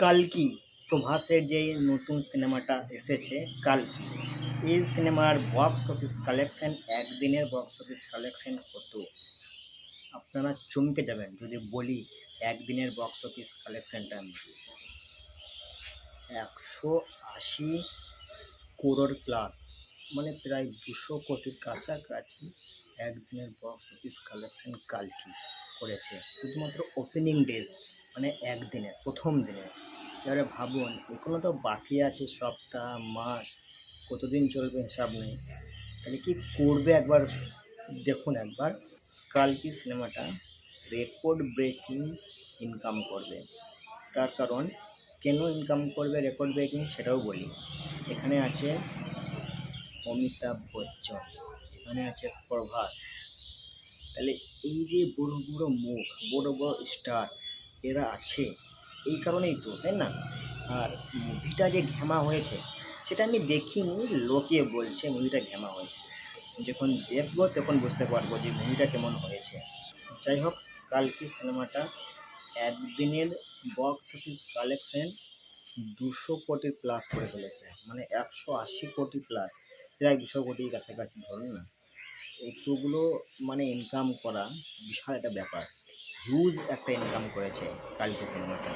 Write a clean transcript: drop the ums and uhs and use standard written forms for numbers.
কালকি প্রভাসের যে নতুন সিনেমাটা এসেছে কালকি, এই সিনেমার বক্স অফিস কালেকশন, একদিনের বক্স অফিস কালেকশন কত আপনারা চমকে যাবেন যদি বলি। একদিনের বক্স অফিস কালেকশনটা আমি 180 করোড় প্লাস, মানে প্রায় 200 কোটির কাছাকাছি একদিনের বক্স অফিস কালেকশন কালকি করেছে, শুধুমাত্র ওপেনিং ডেজ, মানে একদিনের প্রথম দিনে। এবারে ভাবুন, এখনো তো বাকি আছে সপ্তাহ, মাস, কতদিন চলবে হিসাব নেই। তাহলে কি করবে একবার দেখুন। একবার কালকি সিনেমাটা রেকর্ড ব্রেকিং ইনকাম করবে। তার কারণ, কেন ইনকাম করবে রেকর্ড ব্রেকিং সেটাও বলি। এখানে আছে অমিতাভ বচ্চন, এখানে আছে প্রভাস। তাহলে এই যে বড় বড় মুখ, বড় বড় স্টার এরা আছে, এই কারণেই তো, তাই না? আর মুভিটা যে ঘ্যামা হয়েছে সেটা আমি দেখিনি, লোকে বলছে মুভিটা ঘ্যামা হয়েছে। যখন দেখবো তখন বুঝতে পারবো যে মুভিটা কেমন হয়েছে। যাই হোক, কালকি সিনেমাটা একদিনের বক্স অফিস কালেকশন 200 কোটি প্লাস করে ফেলেছে, মানে 180 কোটি প্লাস, প্রায় 200 কোটির কাছাকাছি ধরুন না। এতগুলো মানে ইনকাম করা বিশাল একটা ব্যাপার, হিউজ একটা ইনকাম করেছে কালকি সিনেমাটা।